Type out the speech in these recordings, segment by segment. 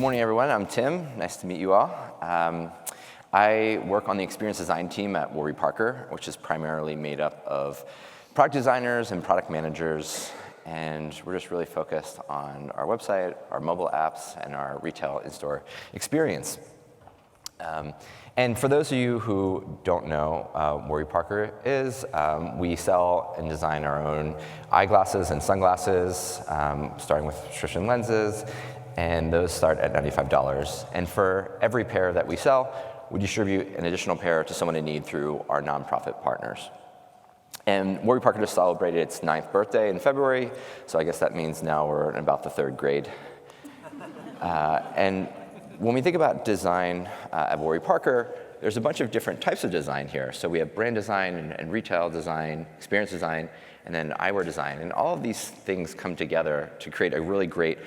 morning, everyone. I'm Tim. Nice to meet you all. I work on the experience design team at Warby Parker, which is primarily made up of product designers and product managers. And we're just really focused on our website, our mobile apps, and our retail in-store experience. And for those of you who don't know Warby Parker is, we sell and design our own eyeglasses and sunglasses, starting with prescription lenses, and those start at $95. And for every pair that we sell, we distribute an additional pair to someone in need through our nonprofit partners. And Warby Parker just celebrated its 9th birthday in February, so I guess that means now we're in about the 3rd grade. And when we think about design at Warby Parker, there's a bunch of different types of design here. So we have brand design and retail design, experience design, and then eyewear design. And all of these things come together to create a really great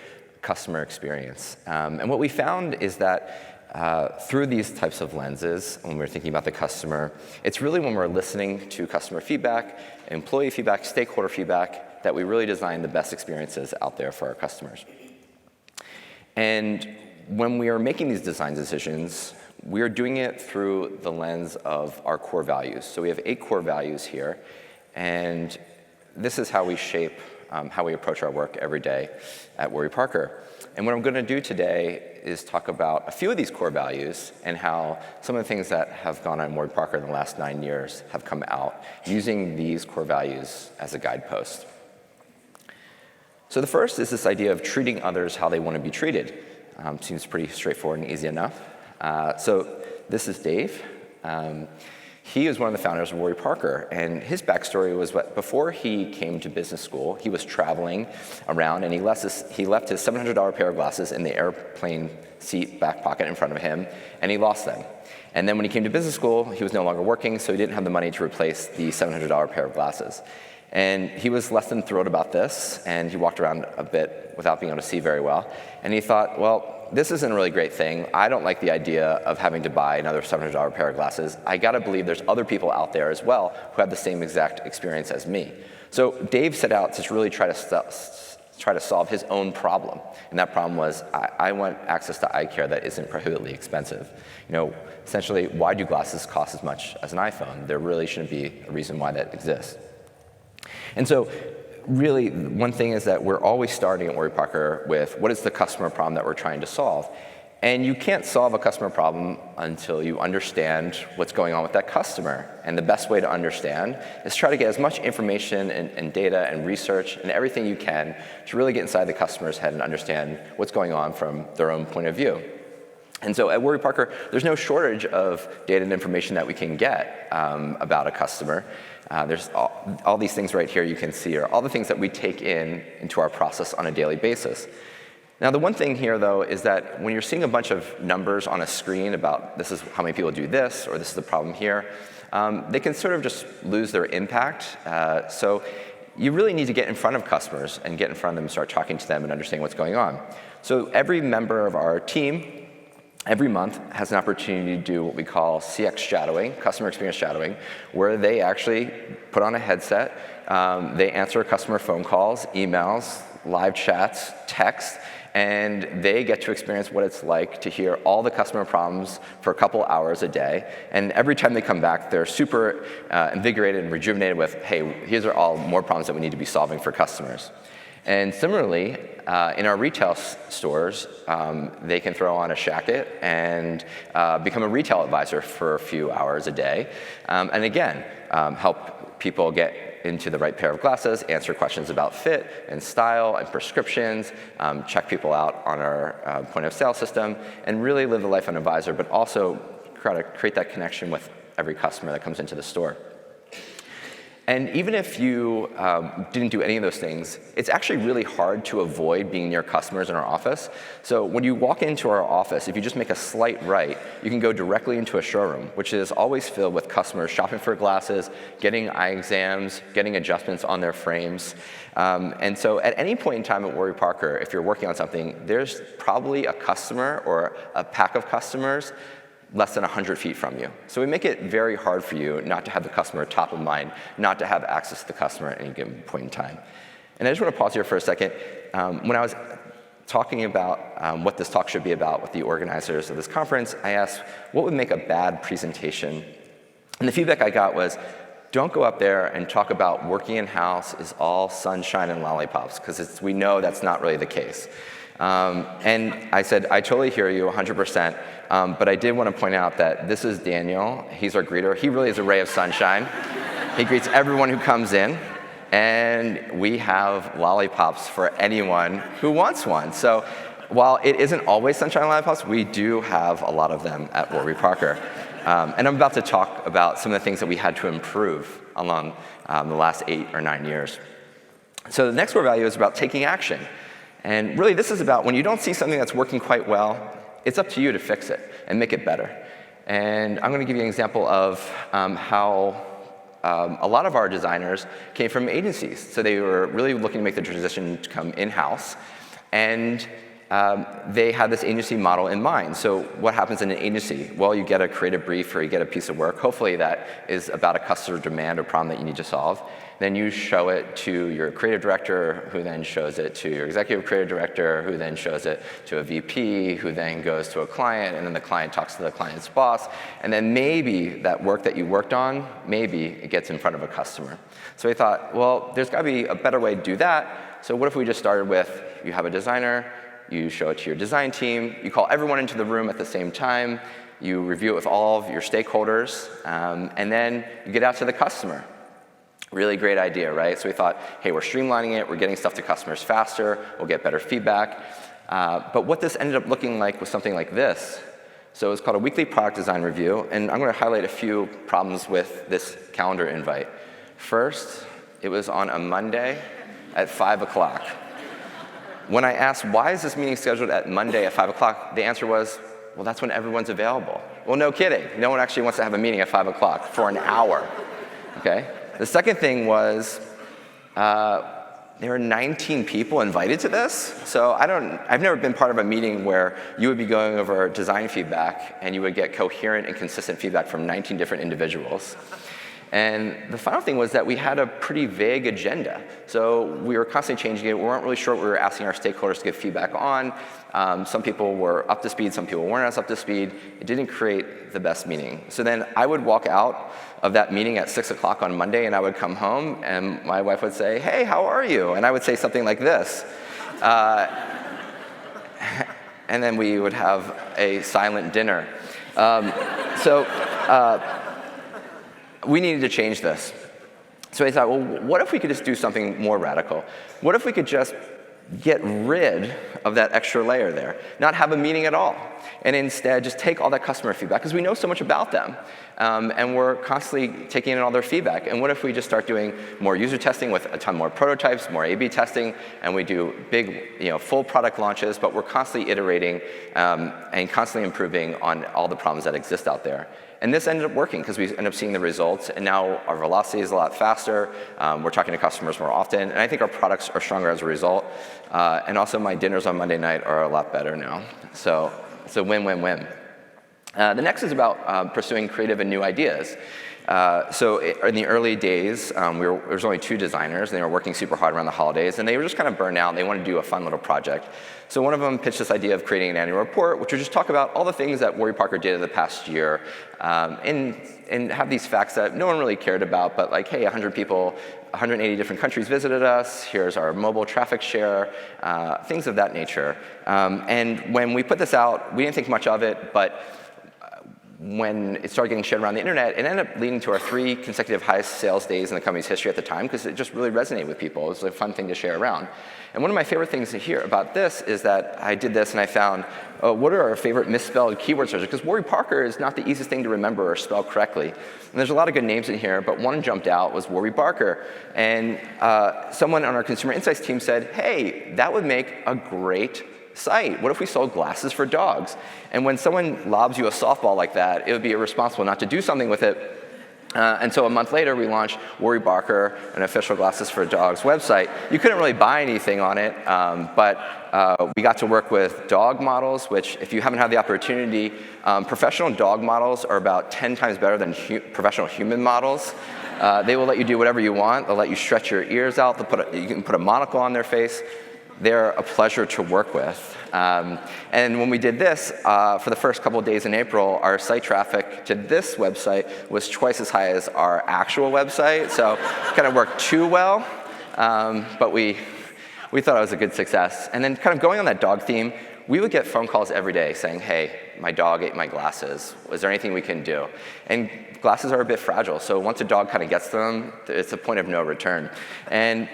customer experience. And what we found is that through these types of lenses, when we're thinking about the customer, it's really when we're listening to customer feedback, employee feedback, stakeholder feedback, that we really design the best experiences out there for our customers. And when we are making these design decisions, we are doing it through the lens of our core values. So we have 8 core values here, and this is how we shape how we approach our work every day at Warby Parker. And what I'm going to do today is talk about a few of these core values and how some of the things that have gone on in Warby Parker in the last 9 years have come out using these core values as a guidepost. So the first is this idea of treating others how they want to be treated. Seems pretty straightforward and easy enough. So this is Dave. He is one of the founders of Warby Parker, and his backstory was that before he came to business school, he was traveling around, and he left his $700 pair of glasses in the airplane seat back pocket in front of him, and he lost them. And then when he came to business school, he was no longer working, so he didn't have the money to replace the $700 pair of glasses. And he was less than thrilled about this, and he walked around a bit without being able to see very well. And he thought, well, this isn't a really great thing. I don't like the idea of having to buy another $700 pair of glasses. I gotta believe there's other people out there as well who have the same exact experience as me. So Dave set out to really try to solve his own problem. And that problem was, I want access to eye care that isn't prohibitively expensive. You know, essentially, why do glasses cost as much as an iPhone? There really shouldn't be a reason why that exists. And so really, one thing is that we're always starting at Warby Parker with what is the customer problem that we're trying to solve. And you can't solve a customer problem until you understand what's going on with that customer. And the best way to understand is try to get as much information and data and research and everything you can to really get inside the customer's head and understand what's going on from their own point of view. And so at Warby Parker, there's no shortage of data and information that we can get about a customer. There's all these things right here you can see are all the things that we take into our process on a daily basis. Now, the one thing here, though, is that when you're seeing a bunch of numbers on a screen about this is how many people do this, or this is the problem here, they can sort of just lose their impact. So you really need to get in front of customers and get in front of them and start talking to them and understanding what's going on. So every member of our team every month has an opportunity to do what we call CX shadowing, customer experience shadowing, where they actually put on a headset, they answer customer phone calls, emails, live chats, text, and they get to experience what it's like to hear all the customer problems for a couple hours a day. And every time they come back, they're super invigorated and rejuvenated with, hey, these are all more problems that we need to be solving for customers. And similarly, in our retail stores, they can throw on a shacket and become a retail advisor for a few hours a day. And again, help people get into the right pair of glasses, answer questions about fit and style and prescriptions, check people out on our point of sale system, and really live the life of an advisor, but also try to create that connection with every customer that comes into the store. And even if you didn't do any of those things, it's actually really hard to avoid being near customers in our office. So when you walk into our office, if you just make a slight right, you can go directly into a showroom, which is always filled with customers shopping for glasses, getting eye exams, getting adjustments on their frames. And so at any point in time at Warby Parker, if you're working on something, there's probably a customer or a pack of customers less than 100 feet from you. So we make it very hard for you not to have the customer top of mind, not to have access to the customer at any given point in time. And I just want to pause here for a second. When I was talking about what this talk should be about with the organizers of this conference, I asked, what would make a bad presentation? And the feedback I got was, don't go up there and talk about working in-house is all sunshine and lollipops, because we know that's not really the case. And I said, I totally hear you 100%, but I did want to point out that this is Daniel. He's our greeter. He really is a ray of sunshine. He greets everyone who comes in, and we have lollipops for anyone who wants one. So while it isn't always sunshine and lollipops, we do have a lot of them at Warby Parker. And I'm about to talk about some of the things that we had to improve along the last 8 or 9 years. So the next core value is about taking action. And really, this is about when you don't see something that's working quite well, it's up to you to fix it and make it better. And I'm going to give you an example of how a lot of our designers came from agencies. So they were really looking to make the transition to come in-house. And they had this agency model in mind. So what happens in an agency? Well, you get a creative brief or you get a piece of work. Hopefully that is about a customer demand or problem that you need to solve. Then you show it to your creative director, who then shows it to your executive creative director, who then shows it to a VP, who then goes to a client, and then the client talks to the client's boss. And then maybe that work that you worked on, maybe it gets in front of a customer. So we thought, well, there's got to be a better way to do that. So what if we just started with, you have a designer, you show it to your design team, you call everyone into the room at the same time, you review it with all of your stakeholders, and then you get out to the customer. Really great idea, right? So we thought, hey, we're streamlining it, we're getting stuff to customers faster, we'll get better feedback. But what this ended up looking like was something like this. So it was called a weekly product design review, and I'm going to highlight a few problems with this calendar invite. First, it was on a Monday at 5 o'clock. When I asked, why is this meeting scheduled at Monday at 5 o'clock, the answer was, well, that's when everyone's available. Well, no kidding. No one actually wants to have a meeting at 5 o'clock for an hour, okay? The second thing was, there were 19 people invited to this. So I've never been part of a meeting where you would be going over design feedback and you would get coherent and consistent feedback from 19 different individuals. And the final thing was that we had a pretty vague agenda. So we were constantly changing it. We weren't really sure what we were asking our stakeholders to give feedback on. Some people were up to speed, some people weren't as up to speed. It didn't create the best meeting. So then I would walk out of that meeting at 6 o'clock on Monday, and I would come home, and my wife would say, hey, how are you? And I would say something like this. And then we would have a silent dinner. We needed to change this. So I thought, well, what if we could just do something more radical? What if we could just get rid of that extra layer there, not have a meeting at all, and instead just take all that customer feedback, because we know so much about them, and we're constantly taking in all their feedback. And what if we just start doing more user testing with a ton more prototypes, more A/B testing, and we do big, full product launches, but we're constantly iterating and constantly improving on all the problems that exist out there. And this ended up working because we ended up seeing the results, and now our velocity is a lot faster. We're talking to customers more often, and I think our products are stronger as a result. And also my dinners on Monday night are a lot better now. So it's a win-win-win. The next is about pursuing creative and new ideas. So in the early days, there was only 2 designers, and they were working super hard around the holidays, and they were just kind of burned out, and they wanted to do a fun little project. So one of them pitched this idea of creating an annual report, which would just talk about all the things that Warby Parker did in the past year, and have these facts that no one really cared about, but like, hey, 100 people, 180 different countries visited us, here's our mobile traffic share, things of that nature. And when we put this out, we didn't think much of it, but when it started getting shared around the internet, it ended up leading to our 3 consecutive highest sales days in the company's history at the time, because it just really resonated with people. It was a fun thing to share around. And one of my favorite things to hear about this is that I did this and I found, what are our favorite misspelled keyword searches? Because Warby Parker is not the easiest thing to remember or spell correctly. And there's a lot of good names in here, but one jumped out was Warby Parker. And someone on our consumer insights team said, hey, that would make a great site. What if we sold glasses for dogs? And when someone lobs you a softball like that, it would be irresponsible not to do something with it. And so a month later, we launched Warby Parker, an official glasses for dogs website. You couldn't really buy anything on it, but we got to work with dog models, which if you haven't had the opportunity, professional dog models are about 10 times better than professional human models. They will let you do whatever you want. They'll let you stretch your ears out. You can put a monocle on their face. They're a pleasure to work with. And when we did this, for the first couple of days in April, our site traffic to this website was twice as high as our actual website, so kind of worked too well, but we thought it was a good success. And then kind of going on that dog theme, we would get phone calls every day saying, hey, my dog ate my glasses. Is there anything we can do? And glasses are a bit fragile, so once a dog kind of gets them, it's a point of no return. And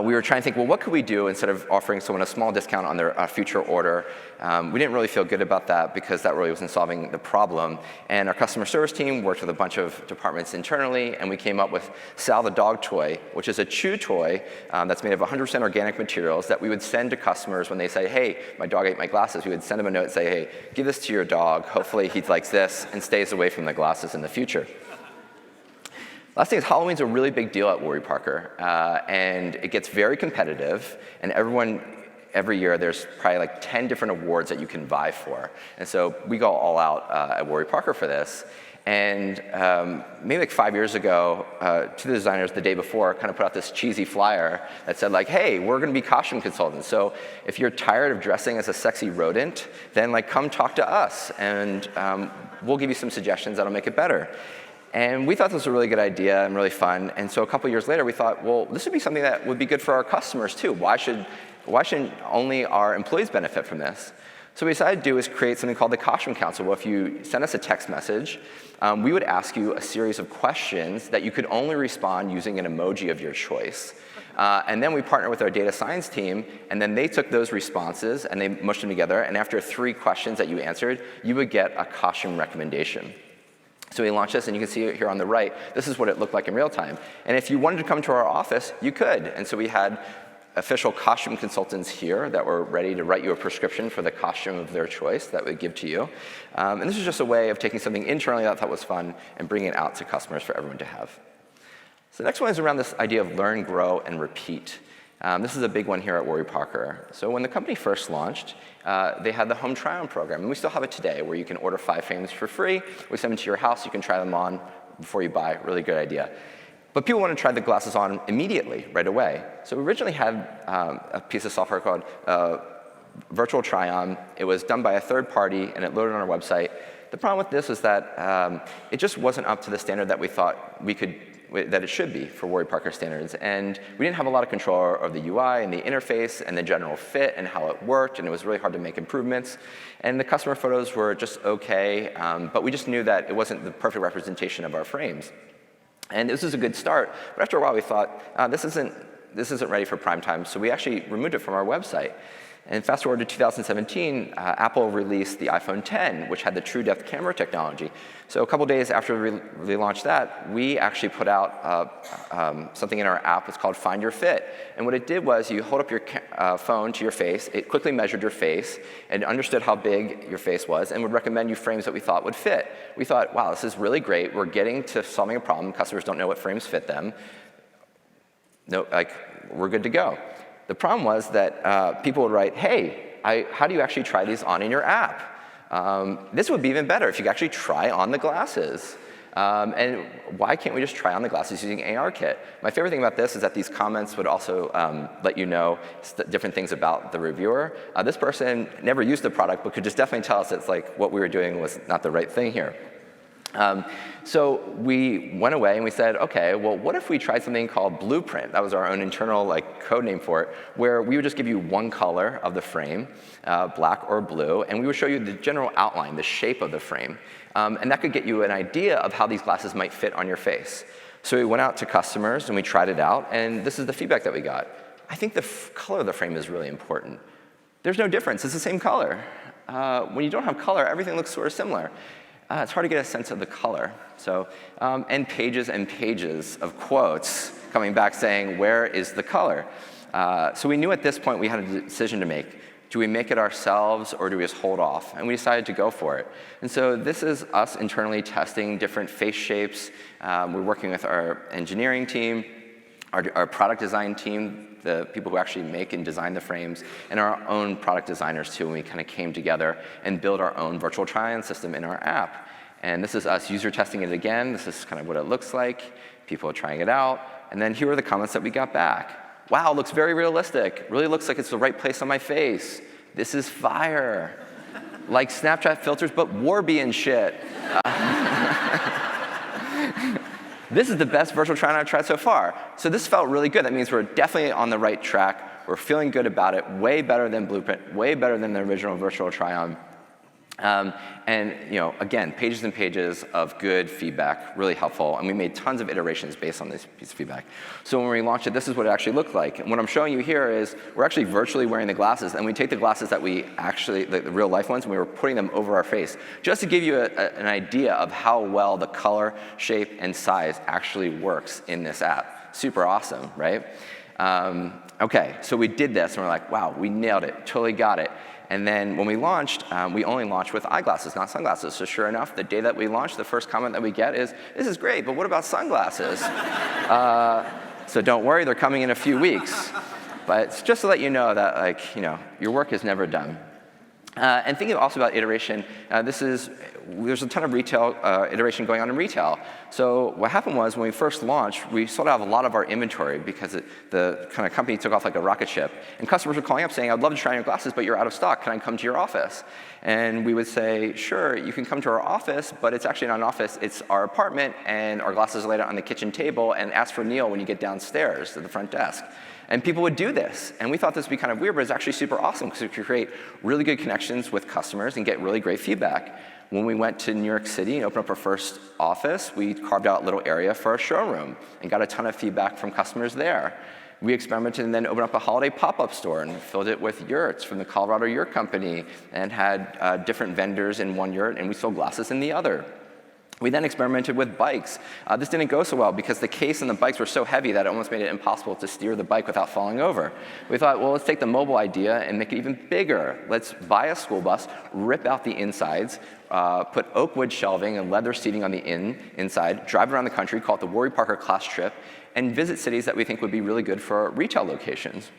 we were trying to think, well, what could we do instead of offering someone a small discount on their future order? We didn't really feel good about that because that really wasn't solving the problem. And our customer service team worked with a bunch of departments internally, and we came up with Sal the Dog Toy, which is a chew toy that's made of 100% organic materials that we would send to customers when they say, hey, my dog ate my glasses. We would send them a note and say, hey, give this to your dog. Hopefully he likes this and stays away from the glasses in the future. Last thing is Halloween's a really big deal at Warby Parker, and it gets very competitive, and every year there's probably like 10 different awards that you can vie for. And so we go all out at Warby Parker for this. And maybe like 5 years ago, two of the designers the day before kind of put out this cheesy flyer that said like, hey, we're gonna be costume consultants. So if you're tired of dressing as a sexy rodent, then like come talk to us, and we'll give you some suggestions that'll make it better. And we thought this was a really good idea and really fun. And so a couple years later, we thought, well, this would be something that would be good for our customers too. Why shouldn't only our employees benefit from this? So what we decided to do is create something called the Costume Council. Well, if you send us a text message, we would ask you a series of questions that you could only respond using an emoji of your choice. And then we partnered with our data science team, and then they took those responses and they mushed them together. And after 3 questions that you answered, you would get a costume recommendation. So we launched this, and you can see it here on the right. This is what it looked like in real time. And if you wanted to come to our office, you could. And so we had official costume consultants here that were ready to write you a prescription for the costume of their choice that we give to you. And this is just a way of taking something internally that I thought was fun and bringing it out to customers for everyone to have. So the next one is around this idea of learn, grow, and repeat. This is a big one here at Warby Parker. So when the company first launched, they had the home try-on program, and we still have it today, where you can order 5 frames for free. We send them to your house. You can try them on before you buy. Really good idea. But people want to try the glasses on immediately, right away. So we originally had a piece of software called Virtual Try-On. It was done by a third party, and it loaded on our website. The problem with this is that it just wasn't up to the standard that we thought that it should be for Warby Parker standards. And we didn't have a lot of control of the UI and the interface and the general fit and how it worked, and it was really hard to make improvements. And the customer photos were just okay, but we just knew that it wasn't the perfect representation of our frames. And this is a good start, but after a while we thought, this isn't ready for prime time, so we actually removed it from our website. And fast forward to 2017, Apple released the iPhone X, which had the true depth camera technology. So a couple days after we launched that, we actually put out something in our app. It's called Find Your Fit. And what it did was you hold up your phone to your face. It quickly measured your face and understood how big your face was and would recommend you frames that we thought would fit. We thought, wow, this is really great. We're getting to solving a problem. Customers don't know what frames fit them. No, we're good to go. The problem was that people would write, hey, how do you actually try these on in your app? This would be even better if you could actually try on the glasses. And why can't we just try on the glasses using ARKit? My favorite thing about this is that these comments would also let you know different things about the reviewer. This person never used the product, but could just definitely tell us it's like what we were doing was not the right thing here. So we went away and we said, okay, well, what if we tried something called Blueprint? That was our own internal code name for it, where we would just give you one color of the frame, black or blue, and we would show you the general outline, the shape of the frame. And that could get you an idea of how these glasses might fit on your face. So we went out to customers and we tried it out, and this is the feedback that we got. I think the color of the frame is really important. There's no difference. It's the same color. When you don't have color, everything looks sort of similar. It's hard to get a sense of the color. So, and pages of quotes coming back saying, where is the color? So we knew at this point we had a decision to make. Do we make it ourselves, or do we just hold off? And we decided to go for it. And so this is us internally testing different face shapes. We're working with our engineering team, our product design team, the people who actually make and design the frames, and our own product designers too, and we kind of came together and built our own virtual try-on system in our app. And this is us user testing it again. This is kind of what it looks like. People are trying it out. And then here are the comments that we got back. Wow, looks very realistic. Really looks like it's the right place on my face. This is fire. Like Snapchat filters, but Warby and shit. This is the best virtual try-on I've tried so far. So this felt really good. That means we're definitely on the right track. We're feeling good about it, way better than Blueprint, way better than the original virtual try-on. And again, pages and pages of good feedback, really helpful. And we made tons of iterations based on this piece of feedback. So when we launched it, this is what it actually looked like. And what I'm showing you here is we're actually virtually wearing the glasses. And we take the glasses that we actually, the real life ones, and we were putting them over our face, just to give you an idea of how well the color, shape, and size actually works in this app. Super awesome, right? OK, so we did this, and we're like, wow, we nailed it, totally got it. And then when we launched, we only launched with eyeglasses, not sunglasses. So sure enough, the day that we launched, the first comment that we get is, this is great, but what about sunglasses? So don't worry, they're coming in a few weeks. But it's just to let you know that your work is never done. And thinking also about iteration, there's a ton of retail iteration going on in retail. So what happened was when we first launched, we sold out a lot of our inventory because the kind of company took off like a rocket ship. And customers were calling up saying, I'd love to try on your glasses, but you're out of stock. Can I come to your office? And we would say, sure, you can come to our office, but it's actually not an office. It's our apartment, and our glasses are laid out on the kitchen table, and ask for Neil when you get downstairs to the front desk. And people would do this. And we thought this would be kind of weird, but it's actually super awesome because we could create really good connections with customers and get really great feedback. When we went to New York City and opened up our first office, we carved out a little area for our showroom and got a ton of feedback from customers there. We experimented and then opened up a holiday pop-up store and filled it with yurts from the Colorado Yurt Company and had different vendors in one yurt, and we sold glasses in the other. We then experimented with bikes. This didn't go so well because the case and the bikes were so heavy that it almost made it impossible to steer the bike without falling over. We thought, well, let's take the mobile idea and make it even bigger. Let's buy a school bus, rip out the insides, put oak wood shelving and leather seating on the inside, drive around the country, call it the Warby Parker class trip, and visit cities that we think would be really good for retail locations.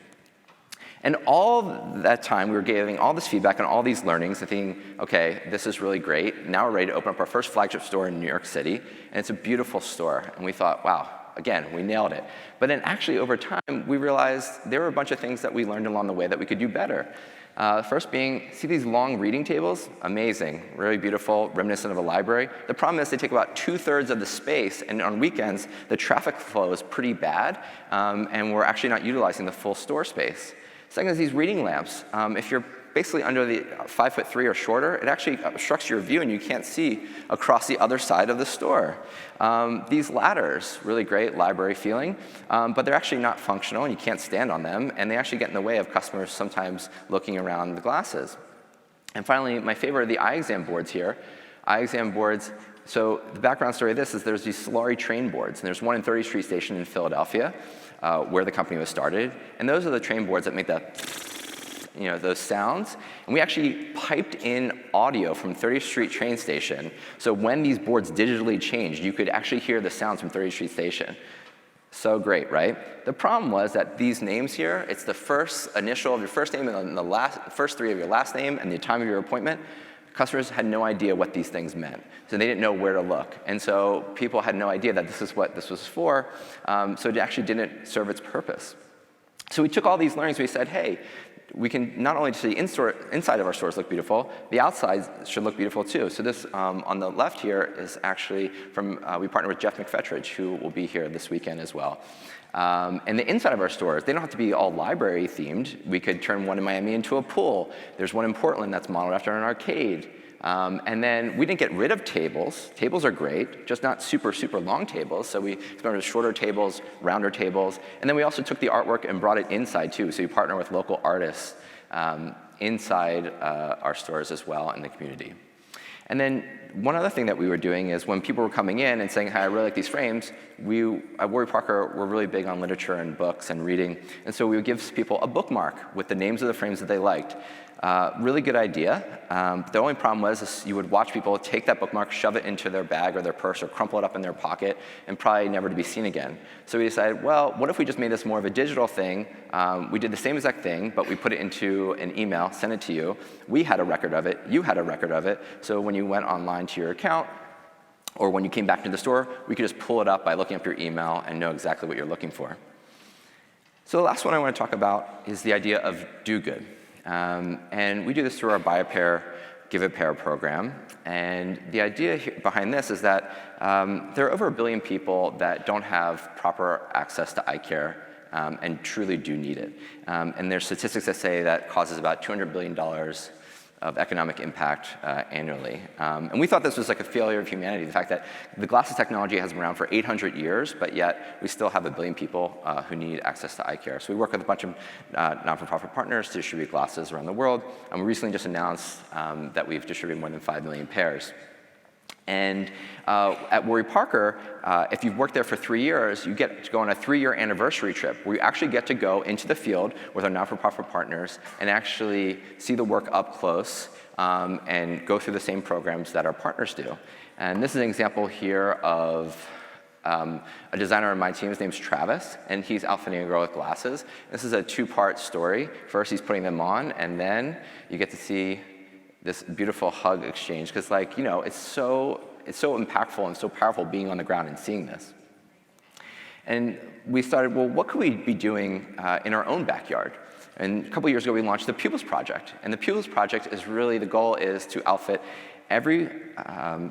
And all that time, we were getting all this feedback and all these learnings and thinking, OK, this is really great. Now we're ready to open up our first flagship store in New York City. And it's a beautiful store. And we thought, wow, again, we nailed it. But then actually, over time, we realized there were a bunch of things that we learned along the way that we could do better. First being, see these long reading tables? Amazing, really beautiful, reminiscent of a library. The problem is they take about 2/3 of the space, and on weekends, the traffic flow is pretty bad, and we're actually not utilizing the full store space. Second is these reading lamps. If you're basically under the 5'3" or shorter, it actually obstructs your view and you can't see across the other side of the store. These ladders, really great library feeling, but they're actually not functional and you can't stand on them, and they actually get in the way of customers sometimes looking around the glasses. And finally, my favorite are the eye exam boards here. Eye exam boards, so the background story of this is there's these Solari train boards, and there's one in 30th Street Station in Philadelphia, where the company was started. And those are the train boards that make those sounds. And we actually piped in audio from 30th Street train station. So when these boards digitally changed, you could actually hear the sounds from 30th Street Station. So great, right? The problem was that these names here, it's the first initial of your first name and the first three of your last name and the time of your appointment. Customers had no idea what these things meant, so they didn't know where to look. And so people had no idea that this is what this was for, so it actually didn't serve its purpose. So we took all these learnings, we said, hey, we can not only see inside of our stores look beautiful, the outside should look beautiful too. So this on the left here is actually from, we partnered with Jeff McFetridge, who will be here this weekend as well. And the inside of our stores, they don't have to be all library themed. We could turn one in Miami into a pool. There's one in Portland that's modeled after an arcade. And then we didn't get rid of tables. Tables are great, just not super, super long tables. So we experimented with shorter tables, rounder tables. And then we also took the artwork and brought it inside too. So we partner with local artists inside our stores as well in the community. And then one other thing that we were doing is when people were coming in and saying, hi, I really like these frames, we at Warby Parker were really big on literature and books and reading. And so we would give people a bookmark with the names of the frames that they liked. Really good idea. The only problem was you would watch people take that bookmark, shove it into their bag or their purse or crumple it up in their pocket and probably never to be seen again. So we decided, well, what if we just made this more of a digital thing? We did the same exact thing, but we put it into an email, sent it to you. We had a record of it. You had a record of it. So when you went online to your account or when you came back to the store, we could just pull it up by looking up your email and know exactly what you're looking for. So the last one I want to talk about is the idea of do good. And we do this through our Buy a Pair, Give a Pair program. And the idea behind this is that there are over 1 billion people that don't have proper access to eye care and truly do need it. And there's statistics that say that causes about $200 billion of economic impact annually. And we thought this was like a failure of humanity, the fact that the glasses technology has been around for 800 years, but yet we still have 1 billion people who need access to eye care. So we work with a bunch of non-for-profit partners to distribute glasses around the world, and we recently just announced that we've distributed more than 5 million pairs. And at Warby Parker, if you've worked there for 3 years, you get to go on a 3-year anniversary trip where you actually get to go into the field with our non-for-profit partners and actually see the work up close and go through the same programs that our partners do. And this is an example here of a designer on my team. His name's Travis, and he's outfitting a girl with glasses. This is a 2-part story. First, he's putting them on, and then you get to see this beautiful hug exchange, because it's so impactful and so powerful being on the ground and seeing this. And we started, well, what could we be doing in our own backyard? And a couple years ago, we launched the Pupils Project. And the Pupils Project is really, the goal is to outfit every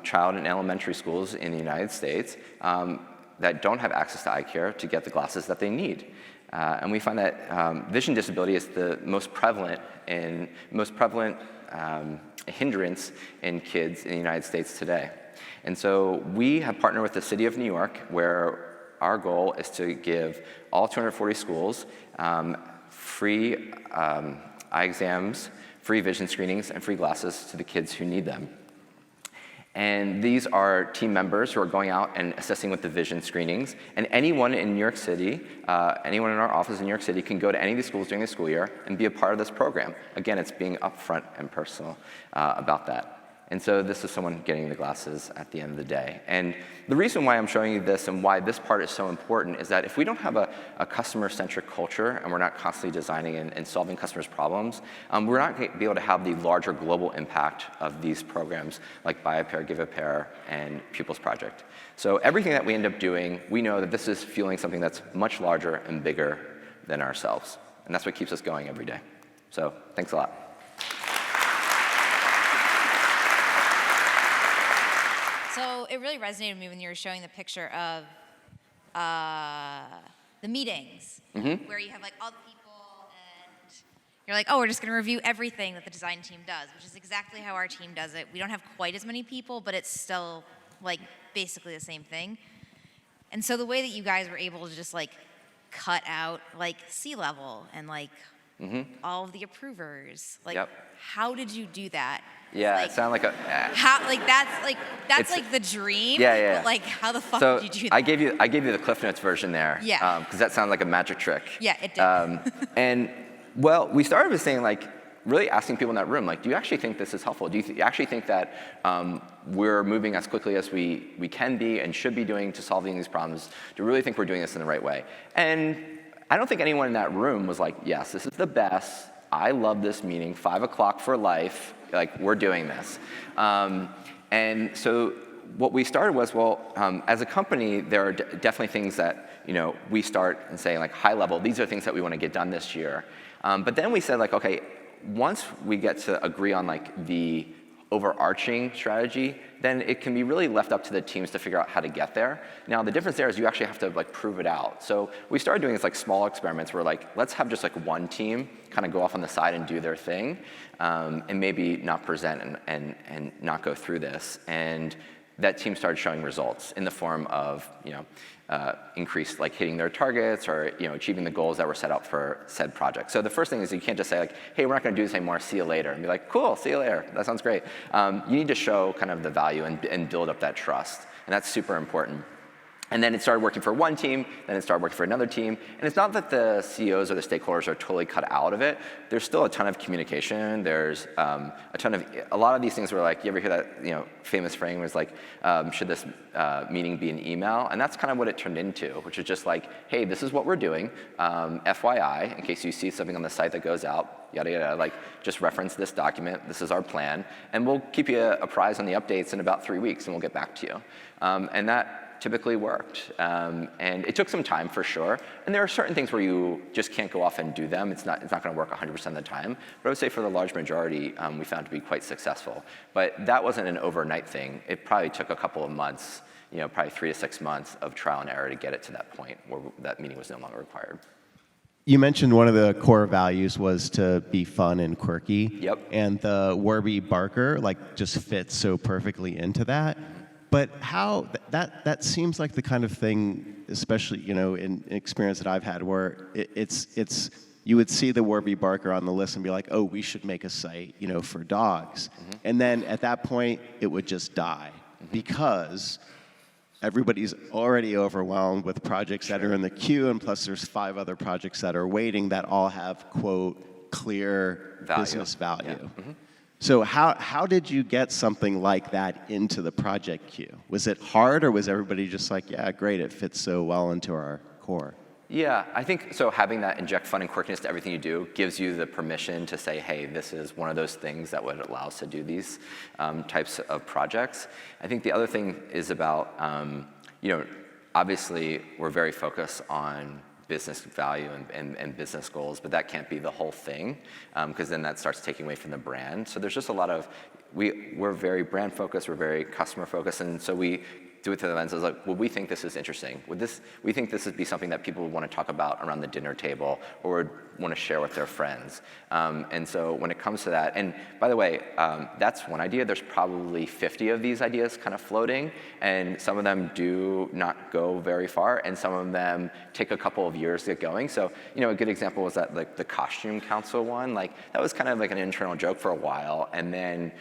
child in elementary schools in the United States that don't have access to eye care to get the glasses that they need. And we find that vision disability is the most prevalent hindrance in kids in the United States today. And so we have partnered with the City of New York, where our goal is to give all 240 schools free eye exams, free vision screenings, and free glasses to the kids who need them. And these are team members who are going out and assessing with the vision screenings. And anyone in New York City, anyone in our office in New York City can go to any of these schools during the school year and be a part of this program. Again, it's being upfront and personal about that. And so this is someone getting the glasses at the end of the day. And the reason why I'm showing you this and why this part is so important is that if we don't have a customer-centric culture and we're not constantly designing and solving customers' problems, we're not going to be able to have the larger global impact of these programs like Buy a Pair, Give a Pair, and Pupils Project. So everything that we end up doing, we know that this is fueling something that's much larger and bigger than ourselves. And that's what keeps us going every day. So thanks a lot. So it really resonated with me when you were showing the picture of the meetings, where you have like all the people and you're like, oh, we're just going to review everything that the design team does, which is exactly how our team does it. We don't have quite as many people, but it's still like basically the same thing. And so the way that you guys were able to just like cut out like C-level and like all of the approvers, like how did you do that? Yeah, like, it sounded like a. How that's like the dream. Yeah. But like, how the fuck did you do that? I gave you the Cliff Notes version there. Yeah. Because that sounded like a magic trick. Yeah, it did. And well, we started with saying like, really asking people in that room, like, do you actually think this is helpful? Do you actually think that we're moving as quickly as we can be and should be doing to solving these problems? Do you really think we're doing this in the right way? And I don't think anyone in that room was like, yes, this is the best. I love this meeting, 5 o'clock for life, like we're doing this. And so what we started was, well, as a company, there are definitely things that, we start and say like high level, these are things that we want to get done this year. But then we said like, okay, once we get to agree on like the overarching strategy, then it can be really left up to the teams to figure out how to get there. Now, the difference there is you actually have to like prove it out. So we started doing this like small experiments where like, let's have just like one team kind of go off on the side and do their thing, and maybe not present and not go through this. And that team started showing results in the form of, increased like hitting their targets or, achieving the goals that were set out for said project. So the first thing is you can't just say like, hey, we're not gonna do this anymore, see you later. And be like, cool, see you later, that sounds great. You need to show kind of the value and build up that trust. And that's super important. And then it started working for one team, then it started working for another team. And it's not that the CEOs or the stakeholders are totally cut out of it. There's still a ton of communication. There's a lot of these things where like, you ever hear that famous frame was like, should this meeting be an email? And that's kind of what it turned into, which is just like, hey, this is what we're doing. FYI, in case you see something on the site that goes out, yada, yada, like just reference this document, this is our plan. And we'll keep you apprised on the updates in about 3 weeks and we'll get back to you. And that typically worked. And it took some time for sure. And there are certain things where you just can't go off and do them. It's not going to work 100% of the time. But I would say for the large majority, we found to be quite successful. But that wasn't an overnight thing. It probably took a couple of months, probably 3 to 6 months of trial and error to get it to that point where that meeting was no longer required. You mentioned one of the core values was to be fun and quirky. Yep. And the Warby Parker just fits so perfectly into that. But how that seems like the kind of thing, especially in experience that I've had, where it's you would see the Warby Parker on the list and be like, oh, we should make a site for dogs, and then at that point it would just die because everybody's already overwhelmed with projects that are in the queue, and plus there's 5 other projects that are waiting that all have, quote, clear business value. Yeah. So how did you get something like that into the project queue? Was it hard, or was everybody just like, yeah, great, it fits so well into our core? Yeah, I think so. Having that inject fun and quirkiness to everything you do gives you the permission to say, hey, this is one of those things that would allow us to do these types of projects. I think the other thing is about, obviously we're very focused on business value and business goals, but that can't be the whole thing because then that starts taking away from the brand. So there's just a lot of, we're very brand focused, we're very customer focused, and so we do it through the lens of like, well, we think this is interesting. We think this would be something that people would want to talk about around the dinner table or would want to share with their friends. And so when it comes to that, and by the way, that's one idea. There's probably 50 of these ideas kind of floating, and some of them do not go very far, and some of them take a couple of years to get going. So, a good example was that like the costume council one. Like that was kind of like an internal joke for a while, and then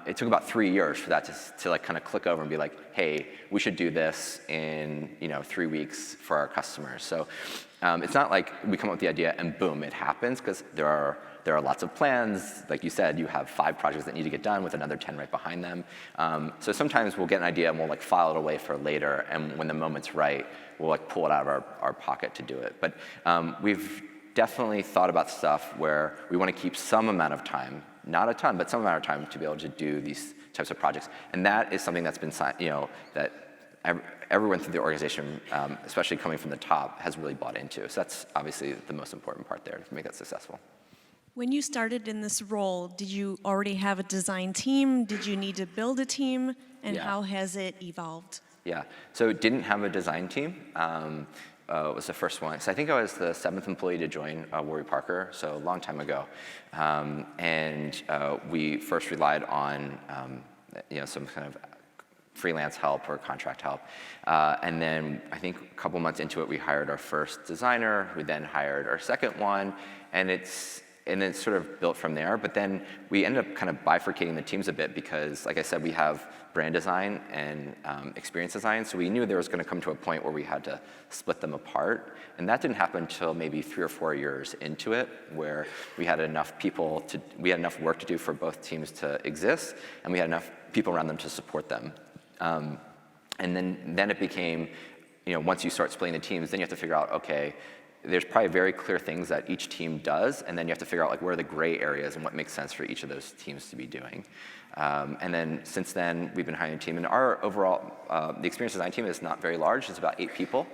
it took about 3 years for that to like kind of click over and be like, hey, we should do this in 3 weeks for our customers. So it's not like we come up with the idea and boom, it happens, because there are lots of plans. Like you said, you have 5 projects that need to get done with another 10 right behind them. So sometimes we'll get an idea and we'll like file it away for later, and when the moment's right, we'll like pull it out of our pocket to do it. But we've definitely thought about stuff where we want to keep some amount of time, not a ton, but some amount of time to be able to do these types of projects. And that is something that's been, that everyone through the organization, especially coming from the top, has really bought into. So that's obviously the most important part there to make that successful. When you started in this role, did you already have a design team? Did you need to build a team? And how has it evolved? Yeah, so didn't have a design team. Was the first one. So I think I was the 7th employee to join Warby Parker, so a long time ago. And we first relied on some kind of freelance help or contract help. And then I think a couple months into it, we hired our first designer, who then hired our second one, and then sort of built from there. But then we ended up kind of bifurcating the teams a bit because, like I said, we have brand design and experience design. So we knew there was going to come to a point where we had to split them apart. And that didn't happen until maybe 3 or 4 years into it, where we had enough work to do for both teams to exist, and we had enough people around them to support them. And then it became, once you start splitting the teams, then you have to figure out, okay, there's probably very clear things that each team does, and then you have to figure out like where are the gray areas and what makes sense for each of those teams to be doing. And then since then, we've been hiring a team, and our overall, the experience design team is not very large. It's about 8 people,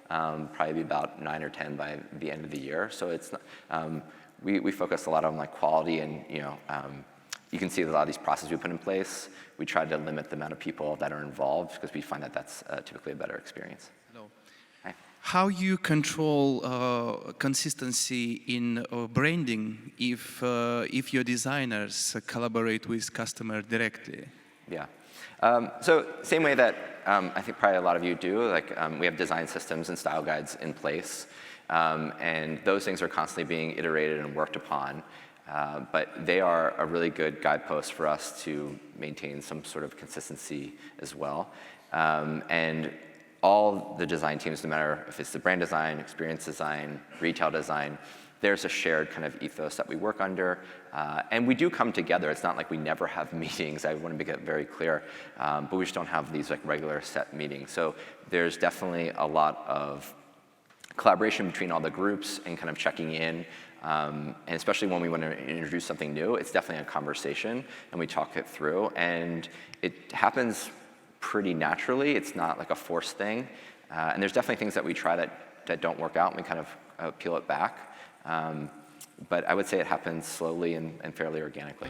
probably be about 9 or 10 by the end of the year. So it's we focus a lot on like quality, and you can see a lot of these processes we put in place. We try to limit the amount of people that are involved because we find that that's typically a better experience. Hello. Hi. How you control consistency in branding if your designers collaborate with customer directly? Yeah. So same way that I think probably a lot of you do, like we have design systems and style guides in place, and those things are constantly being iterated and worked upon. But they are a really good guidepost for us to maintain some sort of consistency as well. And all the design teams, no matter if it's the brand design, experience design, retail design, there's a shared kind of ethos that we work under. And we do come together. It's not like we never have meetings. I want to make it very clear. But we just don't have these like regular set meetings. So there's definitely a lot of collaboration between all the groups and kind of checking in. And especially when we want to introduce something new, it's definitely a conversation, and we talk it through. And it happens pretty naturally. It's not like a forced thing. And there's definitely things that we try that don't work out, and we kind of peel it back. But I would say it happens slowly and fairly organically.